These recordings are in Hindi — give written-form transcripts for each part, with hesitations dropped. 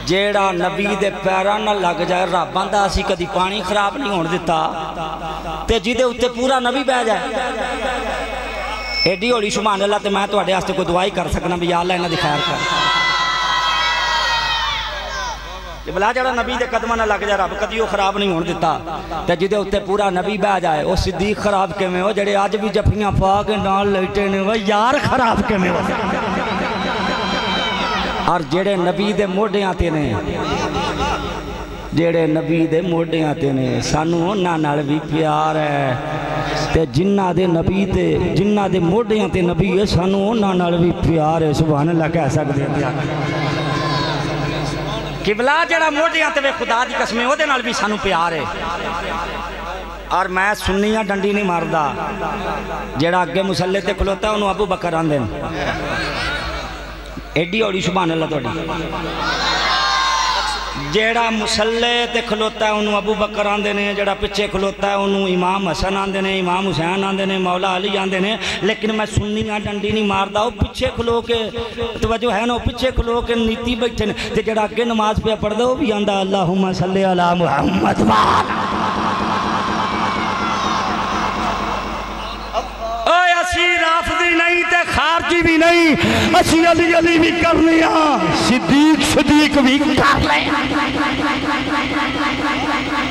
जेड़ा नबी दे पैरां नाल लग जाए रब आंदा असीं कदी पानी खराब नहीं होण दिता ते जिहदे उत्ते पूरा नबी बह जाए एडी हौली सुभान अल्लाह ते मैं तुहाडे वास्ते कोई दुआई कर सकना भी या अल्लाह इन्हां दी खैर कर भला जरा नबी के कदम ना लग जाए रब कदी खराब नहीं होने दिता तो जिदे उत्ते पूरा नबी बह जाए वह सिद्दीक खराब किवें हो जेड़े अज भी जफियां पा के नाल लेटे ने वो यार खराब किवें हो और जेड़े नबी दे मोढियां ते ने जेड़े नबी दे मोढियां ते ने सानू उन्हां नाल भी प्यार है ते जिन्हां दे नबी ते जिन्हां दे मोढियां ते नबी है सानू उन्हां नाल भी प्यार है सुभान अल्लाह कह सकदे हैं किबला जरा मोढियां ते वे खुदा दी कसम ओहदे नाल भी सानू प्यार है और मैं सुन्नियां डंडी नहीं मारदा जेड़ा अगे मुसल्ले ते खलोता उन्होंने अबू बकर आंदे एडी हौली सुभान अल्लाह तुहाडी जेड़ा मुसल्ले ते खलोता है उन्होंने अबू बकर आंदे ने जेड़ा पिछे खलोता है उन्होंने इमाम हसन आंदे ने इमाम हुसैन आंदे ने मौला अली आंदे ने लेकिन मैं सुन्नियां डंडी नहीं मारदा वो पिछे खलो के तवज्जो है ना पिछे खलो के नीति बैठे ने ते जेड़ा अगे नमाज पे पढ़दा वो भी आंदा अल्लाहुम्मा सल्ली अला मुहम्मद राफदी नहीं ते खारजी भी नहीं असी अली अली भी करने सिद्दीक सिद्दीक भी कर ले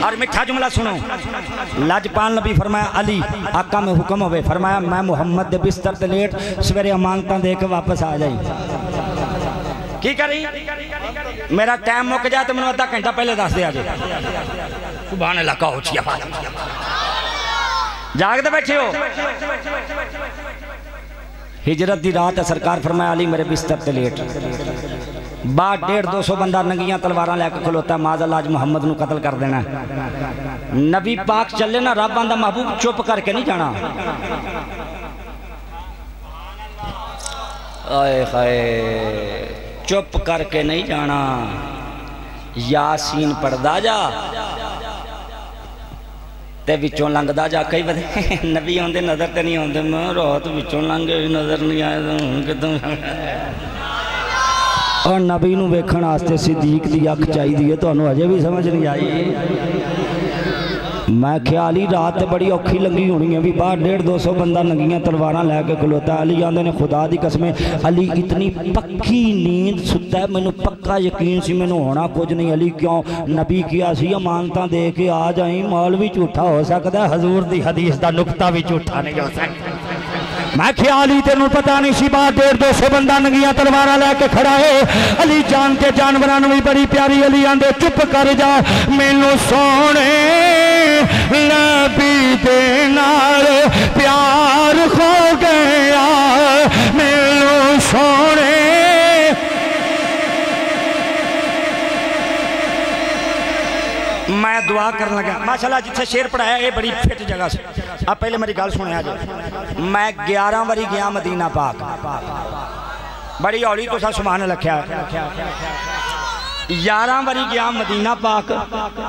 और मिठा जुमला सुनो लाजपाल नबी फरमाया अली आका में हुक्म होवे फरमाया मैं मुहम्मद दे बिस्तर ते लेट सवेरे अमानतां दे के वापस आ जाई की करी मेरा टाइम मुक जाए तो मैनूं आधा घंटा पहले दस दिया जे सुभान अल्लाह कहो छिया जागते बैठे हो हिजरत की रात है सरकार फरमाया अली मेरे बिस्तर ते लेट बाद 150-200 बंदा नंगियां तलवारां लैके खलोता माज़अल्लाह आज मुहम्मद नूं कतल कर देना नबी पाक चले ना रब आंदा महबूब चुप करके नहीं जाना आए हाय चुप करके नहीं जाना यासीन पढ़दा जा ते विचों लंघदा जा कई बार नबी आंदे नज़र ते नहीं आंदे मैं रात विचों लंघे नज़र नहीं आए तो हुण कितों और नबी नूं वेखण वास्ते सिद्दीक दी अख चाहिदी है तुहानूं अजे भी समझ नहीं आई मैं ख्याल ही रात बड़ी औखी लंघी होनी है भी बाहर 150-200 बंदा नंगियां तलवारां लैके खलोता अली आंदे ने खुदा दी कसम अली इतनी पक्की नींद सुता है मैनू पक्का यकीन सी मैनू होना कुछ नहीं अली क्यों नबी किया सी अमानतां दे के आ जाई मौल भी झूठा हो सकता है हजूर दी हदीस दा नुक्ता भी झूठा नहीं हो सकता मैं ख्याल ही तेनू पता नहीं सी बात 150-200 बंदा नंगियां तलवारां लैके खड़ा है अली जान के जानवरां नूं भी बड़ी प्यारी अली आंदे चुप कर जा मैनू सोने नबी दे नाल प्यार खो गया मैनू सोने मैं दुआ करन लगा माशाल्लाह जिथे शेर पढ़ाया ये बड़ी फिट जगह से अब पहले मेरी गल सुने आज मैं 11 बारी गया मदीना पाक बड़ी हौली तुसा सुभान लख्या 11 बारी गया मदीना पाक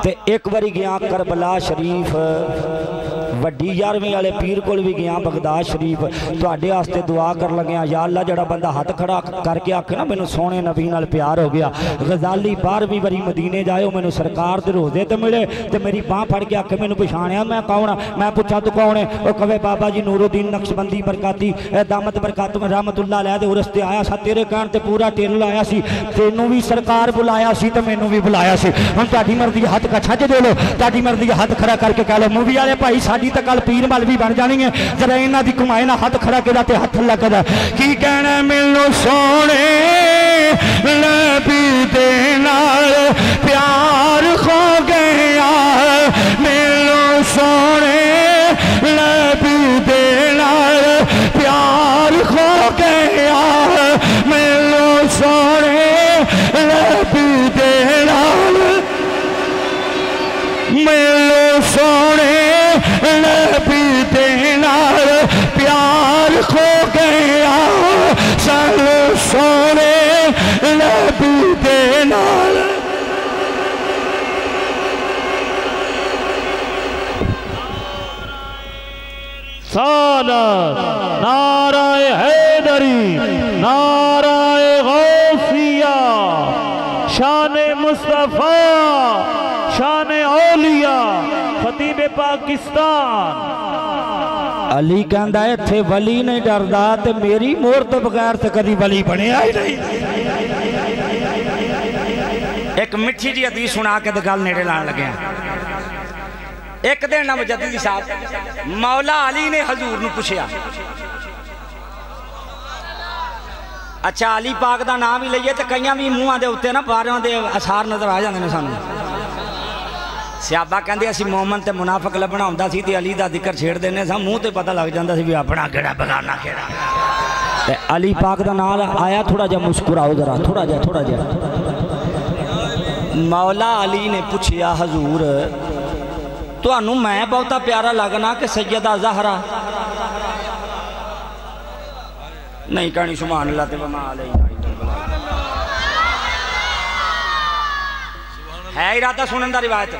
ते एक बारी गया करबला शरीफ वड्डी 11वीं वाले पीर कोल भी गया बगदाद शरीफ तुहाडे वास्ते दुआ कर लग्या या अल्लाह जड़ा बंदा हाथ खड़ा करके आखे ना मैनू सोने नबी नाल प्यार हो गया गजाली 12वीं बारी मदीने जाए मैनू सरकार दे रोज़े ते मिले ते मेरी बांह फड़ के आखे मैनू पछाणिया मैं कौन मैं पूछा तू कौन है वो कहे बाबा जी नूरुद्दीन नक्शबंदी बरकाती दामत बरकात रहमतुल्लाह अलैह दे उरस ते आया सा तेरे कहण ते पूरा टेल आया सी तेनू भी सरकार बुलाया सी ते मैनू भी बुलाया सी हुण तुहाडी मर्जी हाथ कछा च दे लो तुहाडी मर्जी हाथ खड़ा करके कह लो मूवी वाले भाई साडी तो कल पीर मल भी बन जानी है जरा इन्हां दी कमाए ना हाथ खड़ा केदा ते हाथ लगदा की कहना मैनू सोने नबी दे नाल प्यार खो गया मैनू सोने नबी दे नाल प्यार खो गया मैनू सोने नबी दे नाल मैनू सोने नबी दे नाल प्यार खो गया सानू सोने नबी दे नाल सालत नाराए हैदरी नाराए गौसिया शान मुस्तफा शान औलिया खतीब पाकिस्तान। अली कहता है इत्थे वली नहीं डरदा ते मेरी मोहर तो बगैर तो कभी वली बनया ही नहीं। एक मिठी जी हदीस सुना के तो गल नेड़े लाने लगे। एक दिन ना मुजद्दिदी साहब मौला अली ने हजूर नूं पुछया, अच्छा अली पाक का नाम भी लईए तो कई भी मूँह के उत्ते ना बारों के असार नजर आ जाते हैं सानू। सियाबा कहते असी मोमन ते मुनाफक लभना होंदा सी ते अली का जिक्र छेड़ देने सा मूँह ते पता लग जाता सी भी अपना केड़ा बगाना केड़ा। ते अली पाक का नाम आया, थोड़ा जा मुस्कुराओ जरा, थोड़ा जा। मौला अली ने पूछया हजूर तुहानू मैं बहुता प्यारा लगना कि सैयदा ज़हरा? नहीं कहनी सुभान अल्लाह ते वमा अलैना है इरादा सुनने का रिवायत।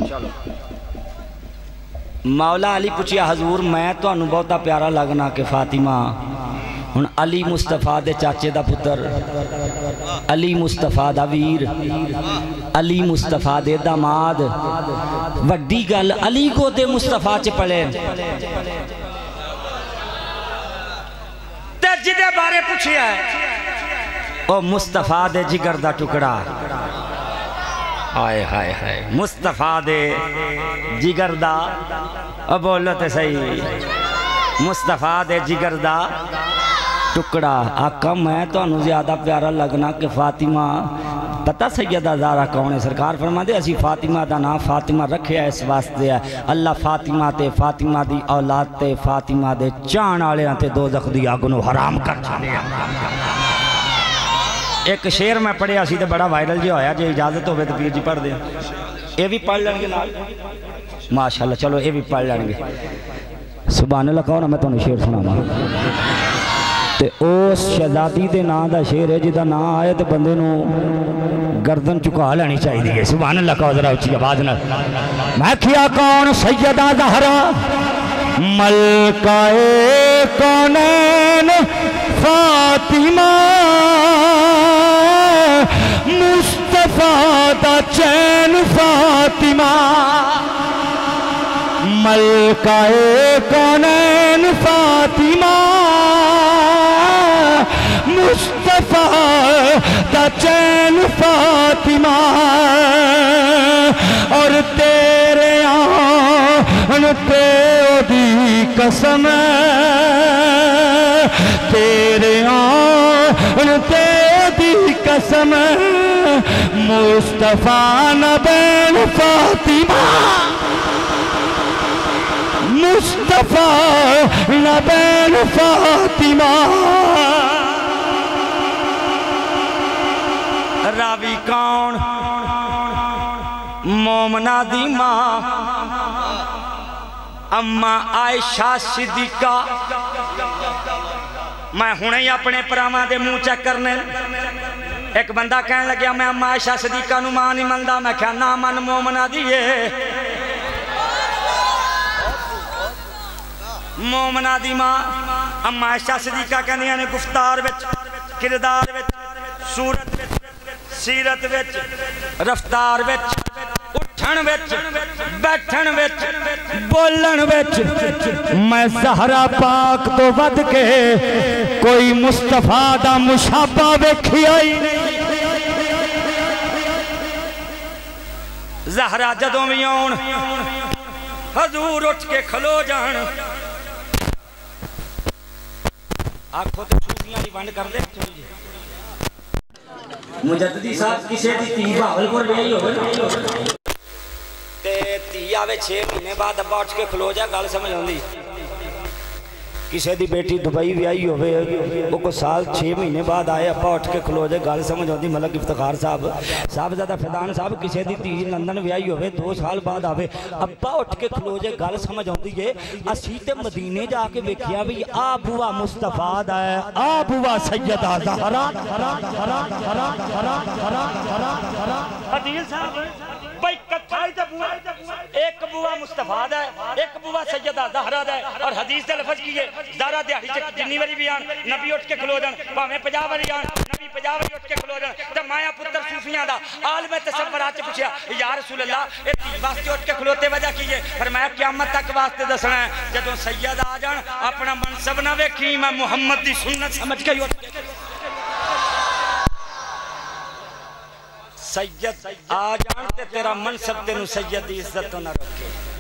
चलो मौला अली पूछिया हजूर मैं तुहानू बहुता प्यारा लगना कि फातिमा? हुण अली मुस्तफा दे चाचे दा पुत्र, अली मुस्तफा दा वीर, अली मुस्तफा दे दामाद, वड्डी गल अली को दे मुस्तफा च पले ते जिदे बारे पूछिया ओ मुस्तफा दे जिगर दा टुकड़ा। हाय हाय हाय मुस्तफा दे जिगर दा, ओ बोलो ते सही, मुस्तफा दे जिगर दा टुकड़ा। आका मैं तुहानू ज्यादा प्यारा लगना कि फातिमा? पता सैयदा ज़हरा कौन है? सरकार फरमाते असी फातिमा का नाम फातिमा रखे इस वास्ते है अल्लाह फातिमा ते फातिमा दी औलाद ते फातिमा दे चाहण वालियां ते दोज़ख दी अग नूं हराम कर छड्डिया। एक शेर मैं पढ़िया सी ते बड़ा वायरल जो होया, जे इजाजत होवे तो पीर जी पढ़ दे। ये भी पढ़ लेंगे नाल माशाअल्लाह। चलो ये भी पढ़ लेंगे। सुभान अल्लाह कहो ना, मैं तुहानू शेर सुनावां ते उस शहजादी के नाम का शेर है जिदा नाम आए तो बंदे नूं गर्दन झुका लेनी चाहिए। सुभान अल्लाह कहो जरा उच्ची आवाज नाल। मैं किया कौन सैयदा ज़हरा मलकाए कौनैन फातिमा, मुस्तफा दा चैन फातिमा, मलकाए कौनैन फातिमा, मुस्तफा दा चैन फातिमा। और तेरे आन ते ओदी कसम, तेरे आन ते ओदी कसम, मुस्तफा न बैन फातिमा, मुस्तफा न बैन फातिमा। रावी कौन? मोमना दी मां अम्मा आयशा सिद्दीका। मैं हुणे ही अपने भरावां दे मुंह चेक करने। एक बंदा कहन लग्या मैं अम्मा आयशा सिद्दीका नूं मां नहीं मनदा। मैं क्या ना मन मोमना दी है, मोमना दी मां अम्मा आयशा सिद्दीका कहंदियां ने गुफ्तार विच, किरदार विच, सूरत विच, सीरत विच, रफ्तार विच, उठण विच, बैठण विच, बोलण विच मैं ज़हरा पाक तो वध के कोई मुस्तफा दा मुशाबा वेखिया ही नहीं। ज़हरा जदों भी आउण हजूर उठ के खलो जान। आखो तो सूफियां दी वंड कर दे। मुजद्दिदी साहब किसी की धी बहावलपुर विआही होवे ते धी आवे 6 महीने बाद अब्बा उठ के खलो जा, गल समझ आउंदी। किसी की बेटी दुबई विआही होवे वो को साल 6 महीने बाद आए अब्बा उठ के खलो जाए, गल समझ आउंदी। मलक इफ्तिखार साहब साहबजादा फैदान साहब किसी की धी लंदन विआही होवे 2 साल बाद आवे अब्बा उठ के खलो जाए, गल समझ आउंदी है। असीं ते मदीने जाके वेखिया भी आ बुआ मुस्तफा दा है, आ बुआ सैयदा ज़हरा। अदील साहब भाई कथा ही तो बुआ एक बुआ मुस्तफा दा है एक बुआ सैयदा ज़हरा दा है और हदीस दे लफ्ज़ की है ज़ारा दिहाड़ी च जिन्नी वारी भी आन नबी उठ के खलो जान भावें 50 वारी आन नबी 50 वारी उठ के खलो जान ते माया पुत्र सूफियां दा आलम तसव्वुरात च पूछया या रसूल अल्लाह ए ती वास्ते उठ के खलोते वजह की है फरमाया क़यामत तक वास्ते दसना है जदों सैयद आ जान अपना मनसब ना वेखी मैं मुहम्मद दी सुन्नत समझ के उठ सैयद आ जान ते तेरा मनसब तेनू सैयद दी इज्जत तो ना रखे।